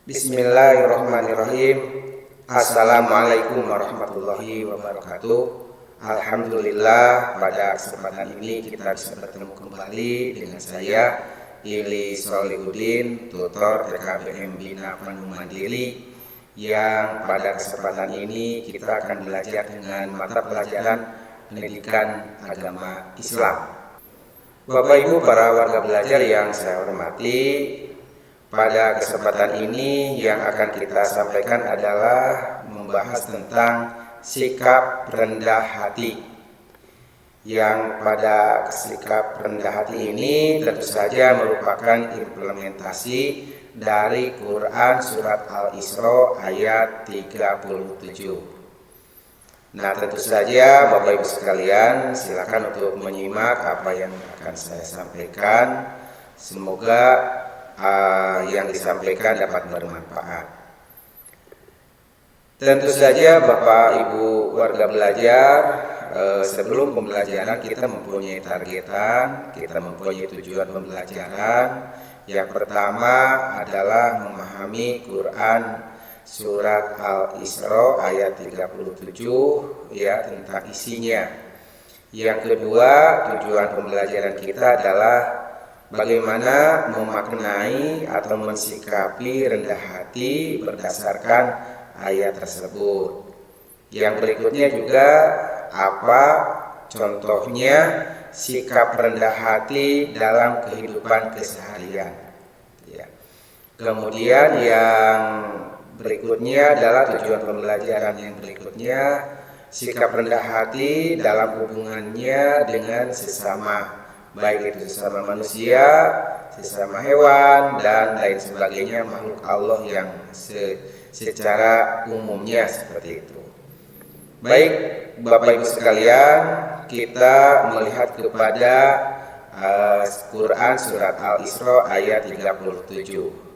Bismillahirrahmanirrahim. Assalamualaikum warahmatullahi wabarakatuh. Alhamdulillah, pada kesempatan ini kita bisa bertemu kembali dengan saya Ili Solihuddin, tutor TKBM Bina Pandu Mandiri, yang pada kesempatan ini kita akan belajar dengan mata pelajaran pendidikan agama Islam. Bapak Ibu para warga belajar yang saya hormati, pada kesempatan ini yang akan kita sampaikan adalah membahas tentang sikap rendah hati. Yang pada sikap rendah hati ini tentu saja merupakan implementasi dari Quran Surat Al-Isra ayat 37. Nah, tentu saja Bapak Ibu sekalian silakan untuk menyimak apa yang akan saya sampaikan. Semoga yang disampaikan dapat bermanfaat. Tentu saja Bapak Ibu warga belajar, sebelum pembelajaran kita mempunyai targetan, kita mempunyai tujuan pembelajaran. Yang pertama adalah memahami Quran Surat Al-Isra ayat 37 ya, tentang isinya. Yang kedua, tujuan pembelajaran kita adalah bagaimana memaknai atau mensikapi rendah hati berdasarkan ayat tersebut. Yang berikutnya juga apa contohnya sikap rendah hati dalam kehidupan keseharian. Ya. Kemudian yang berikutnya adalah tujuan pembelajaran yang berikutnya, sikap rendah hati dalam hubungannya dengan sesama, baik itu sesama manusia, sesama hewan, dan lain sebagainya, makhluk Allah yang secara umumnya seperti itu. Baik Bapak Ibu sekalian, kita melihat kepada Quran Surat Al-Isra ayat 37.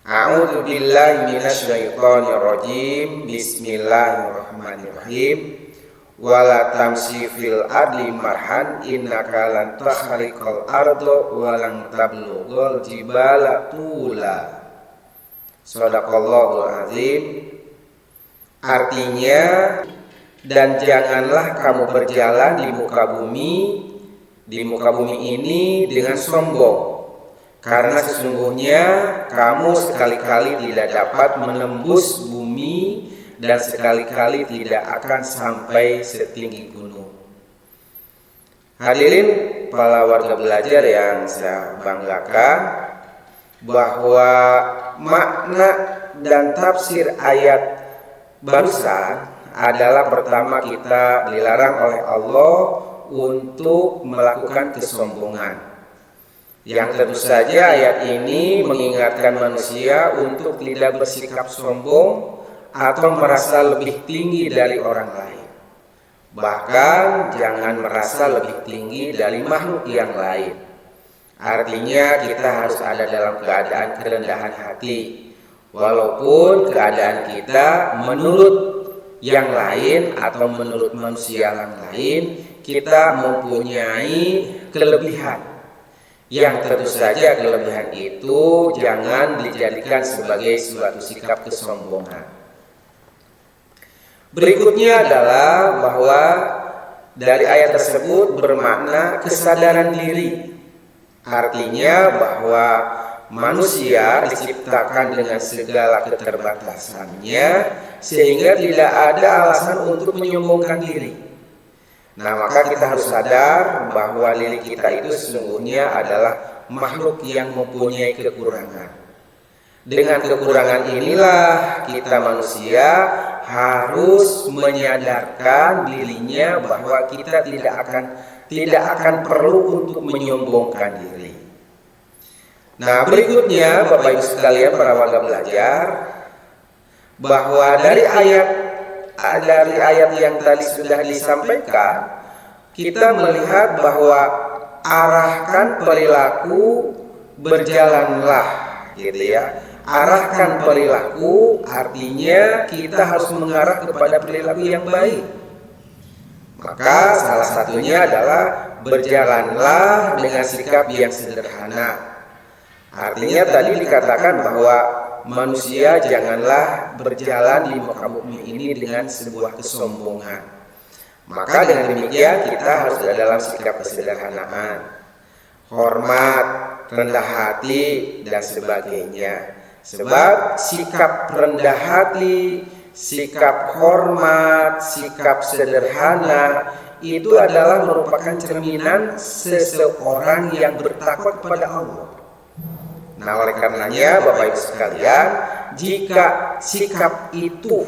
A'udzu billahi minasyaitonir rajim. Bismillahirrahmanirrahim. Wala tamsi fil ardi marhan innaka lan takhriqal arda wa lan tablughal jibala tula. Shadaqallahul azim. Artinya, dan janganlah kamu berjalan di muka bumi ini dengan sombong, karena sesungguhnya kamu sekali-kali tidak dapat menembus bumi dan sekali-kali tidak akan sampai setinggi gunung. Hadirin para warga belajar yang saya banggakan, bahwa makna dan tafsir ayat barusan adalah pertama, kita dilarang oleh Allah untuk melakukan kesombongan. Yang tentu saja ayat ini mengingatkan manusia untuk tidak bersikap sombong atau merasa lebih tinggi dari orang lain. Bahkan jangan merasa lebih tinggi dari makhluk yang lain. Artinya kita harus ada dalam keadaan kerendahan hati, walaupun keadaan kita menurut yang lain atau menurut manusia yang lain kita mempunyai kelebihan. Yang tentu saja kelebihan itu jangan dijadikan sebagai suatu sikap kesombongan. Berikutnya adalah bahwa dari ayat tersebut bermakna kesadaran diri. Artinya bahwa manusia diciptakan dengan segala keterbatasannya, sehingga tidak ada alasan untuk menyombongkan diri. Nah, maka kita harus sadar bahwa diri kita itu sesungguhnya adalah makhluk yang mempunyai kekurangan. Dengan kekurangan inilah kita manusia harus menyadarkan dirinya bahwa kita tidak akan perlu untuk menyombongkan diri. Nah, berikutnya Bapak Ibu sekalian para warga belajar, bahwa dari ayat yang tadi sudah disampaikan, kita melihat bahwa arahkan perilaku, berjalanlah, gitu ya. Arahkan perilaku artinya kita harus mengarah kepada perilaku yang baik. Maka salah satunya adalah berjalanlah dengan sikap yang sederhana. Artinya tadi dikatakan bahwa manusia janganlah berjalan di muka bumi ini dengan sebuah kesombongan. Maka dengan demikian kita harus ada dalam sikap kesederhanaan, hormat, rendah hati, dan sebagainya. Sebab sikap rendah hati, sikap hormat, sikap sederhana itu adalah merupakan cerminan seseorang yang bertakwa kepada Allah. Nah, oleh karenanya Bapak Ibu sekalian, jika sikap itu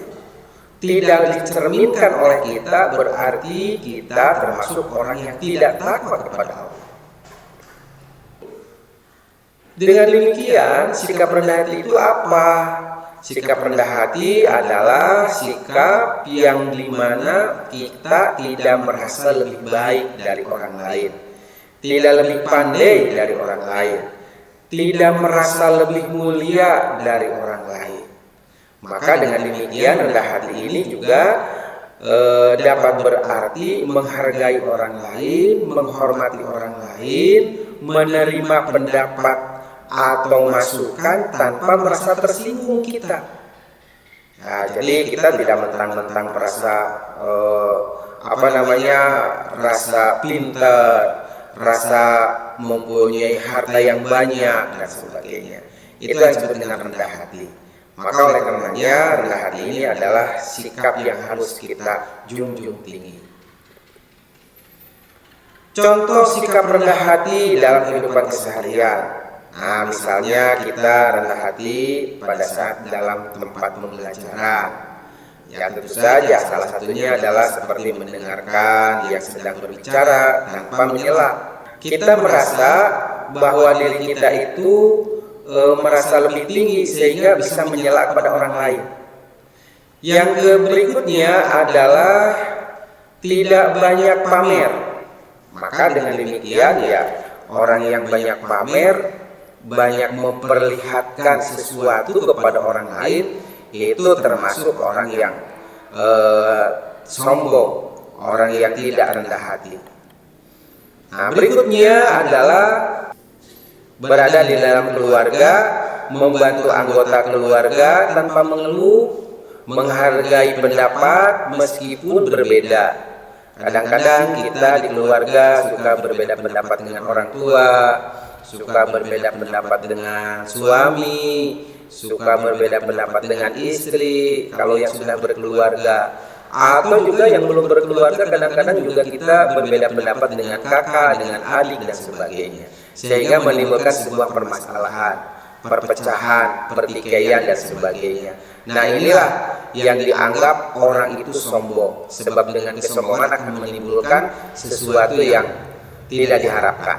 tidak dicerminkan oleh kita, berarti kita termasuk orang yang tidak takwa kepada Allah. Dengan demikian, sikap rendah hati itu apa? Sikap rendah hati adalah sikap yang dimana kita tidak merasa lebih baik dari orang lain, tidak lebih pandai dari orang lain, tidak merasa lebih mulia dari orang lain. Maka dengan demikian rendah hati ini juga dapat berarti menghargai orang lain, menghormati orang lain, menerima pendapat atau masukan tanpa merasa tersinggung kita. Nah, jadi kita tidak mentang-mentang merasa rasa pintar, rasa mempunyai harta yang banyak dan sebagainya. Itu yang disebut dengan rendah hati. Maka oleh karenanya rendah hati ini adalah sikap yang harus kita junjung tinggi. Contoh sikap rendah hati dalam kehidupan keseharian. Nah, misalnya kita rendah hati pada saat dalam tempat pembelajaran. Ya, tentu saja salah satunya adalah seperti mendengarkan yang sedang berbicara tanpa menyela. Kita merasa bahwa diri kita itu merasa lebih tinggi sehingga bisa menyela kepada orang lain. Yang berikutnya adalah tidak banyak pamer. Maka dengan demikian ya, orang yang banyak pamer, banyak memperlihatkan sesuatu kepada orang lain, itu termasuk orang yang sombong, orang yang tidak rendah hati. Nah, berikutnya adalah berada di dalam keluarga, membantu anggota keluarga tanpa mengeluh, menghargai pendapat meskipun berbeda. Kadang-kadang kita di keluarga suka berbeda pendapat dengan orang tua, suka berbeda pendapat dengan suami, suka berbeda pendapat dengan istri kalau yang sudah berkeluarga, atau juga yang belum berkeluarga kadang-kadang juga kita berbeda pendapat dengan kakak, dengan adik dan sebagainya, sehingga menimbulkan sebuah permasalahan, perpecahan, pertikaian dan sebagainya. Nah, inilah yang dianggap orang itu sombong, sebab dengan kesombongan akan menimbulkan sesuatu yang tidak diharapkan.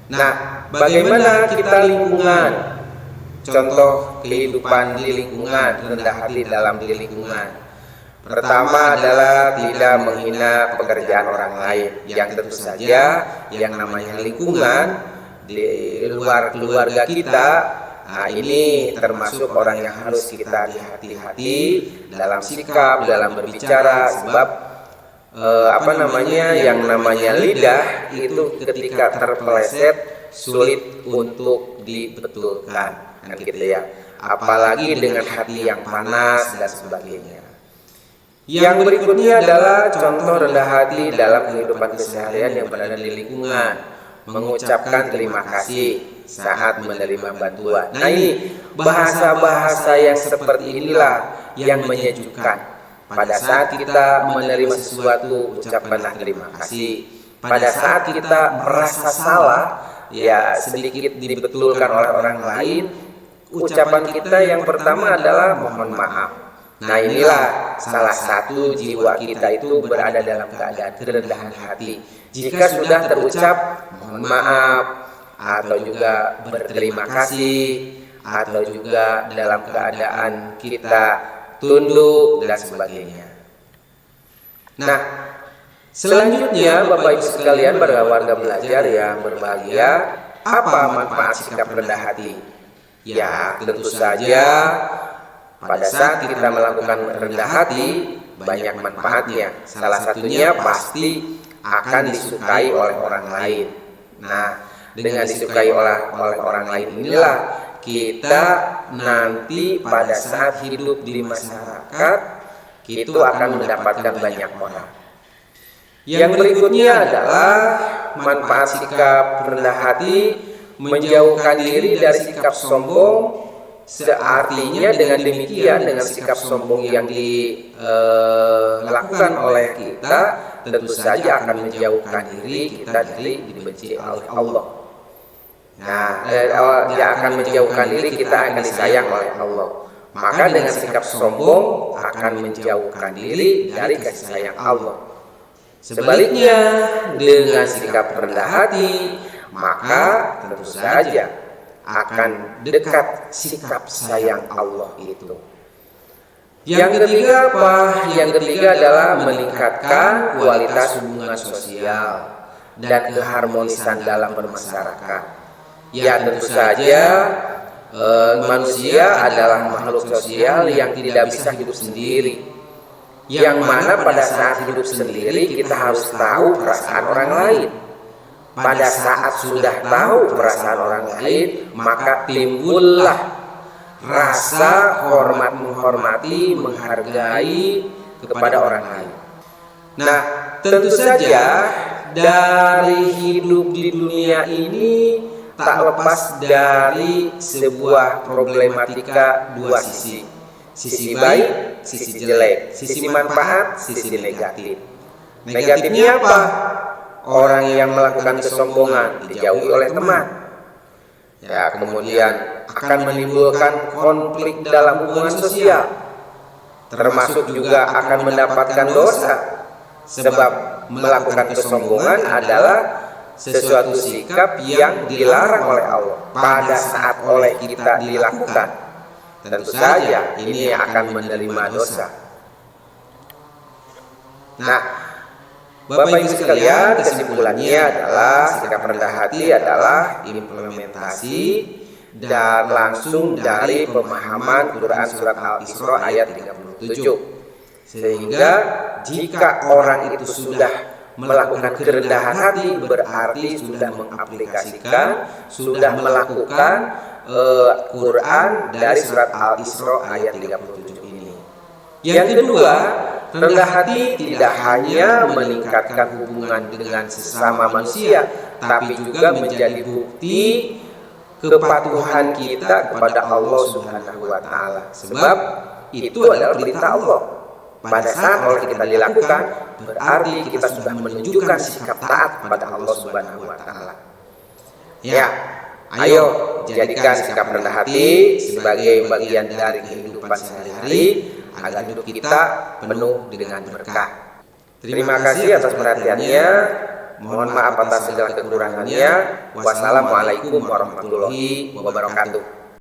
Nah, bagaimana kita lingkungan? Contoh kehidupan di lingkungan, rendah hati dalam di lingkungan. Pertama adalah tidak menghina pekerjaan orang lain, yang tentu saja yang namanya lingkungan di luar keluarga kita. Nah, ini termasuk orang yang harus kita hati-hati dalam sikap, dalam berbicara, sebab yang namanya lidah itu ketika terpeleset sulit untuk dibetulkan. Nah, gitu ya. Apalagi dengan hati yang panas dan sebagainya. Yang berikutnya adalah contoh rendah hati dalam kehidupan keseharian yang berada di lingkungan, mengucapkan terima kasih saat menerima bantuan. Nah, ini bahasa-bahasa yang seperti inilah yang menyejukkan. Pada saat kita menerima sesuatu, ucapkanlah terima kasih. Pada saat kita merasa salah, ya sedikit dibetulkan oleh orang lain, ucapan kita yang pertama adalah mohon maaf. Nah, inilah salah satu jiwa kita itu berada dalam keadaan kerendahan hati. Jika sudah terucap mohon maaf, atau juga berterima kasih, atau juga dalam keadaan kita tunduk dan sebagainya. Nah, selanjutnya Bapak Ibu sekalian, para warga belajar yang berbahagia, apa manfaat sikap rendah hati? Ya, tentu saja pada saat kita melakukan rendah hati banyak manfaatnya. Salah satunya pasti akan disukai oleh orang lain. Nah, dengan disukai oleh orang lain inilah kita nanti pada saat hidup di masyarakat itu akan mendapatkan banyak orang. Yang berikutnya adalah manfaat sikap rendah hati, menjauhkan diri dari sikap sombong. Seartinya dengan demikian, dengan sikap sombong yang dilakukan oleh kita, tentu saja akan menjauhkan diri kita dari dibenci oleh Allah. Nah, dia akan menjauhkan diri, kita akan disayang oleh Allah. Maka dengan sikap sombong akan menjauhkan diri dari kasih sayang Allah. Sebaliknya, dengan sikap rendah hati, maka tentu saja akan dekat sikap sayang Allah itu. Yang ketiga apa? Yang ketiga adalah meningkatkan kualitas hubungan sosial dan keharmonisan dalam bermasyarakat. Ya, tentu saja manusia adalah makhluk sosial yang tidak bisa hidup sendiri. Yang mana pada saat hidup sendiri kita harus tahu perasaan orang lain. Pada saat sudah tahu perasaan orang lain, maka timbullah rasa hormat, menghormati, menghargai kepada orang lain. Nah, tentu saja dari hidup di dunia ini tak lepas dari sebuah problematika dua sisi. Sisi baik, sisi jelek, sisi manfaat, sisi negatif. Negatifnya apa? Orang yang melakukan kesombongan dijauhi oleh teman. Ya, kemudian akan menimbulkan konflik dalam hubungan sosial. Termasuk juga akan mendapatkan dosa. Sebab melakukan kesombongan adalah sesuatu sikap yang dilarang oleh Allah. Pada saat oleh kita dilakukan, tentu saja ini akan menerima dosa. Nah, Bapak Ibu sekalian, kesimpulannya adalah sikap rendah hati adalah implementasi dan langsung dari pemahaman Quran surat Al-Isra ayat 37. Sehingga jika orang itu sudah melakukan kerendahan hati, berarti sudah mengaplikasikan, sudah melakukan Quran dari surat Al-Isra ayat 37 ini. Yang kedua, rendah hati tidak hanya meningkatkan hubungan dengan sesama manusia, tapi juga menjadi bukti kepatuhan kita kepada Allah Subhanahu wa Ta'ala. Sebab itu adalah perintah Allah. Pada saat oleh kita dilakukan, berarti kita sudah menunjukkan sikap taat kepada Allah Subhanahu wa Ta'ala. Ya, ayo jadikan sikap rendah hati sebagai bagian dari kehidupan sehari-hari, agar hidup kita penuh dengan berkah. Terima kasih atas perhatiannya. Mohon maaf atas segala kekurangannya. Wassalamualaikum warahmatullahi wabarakatuh.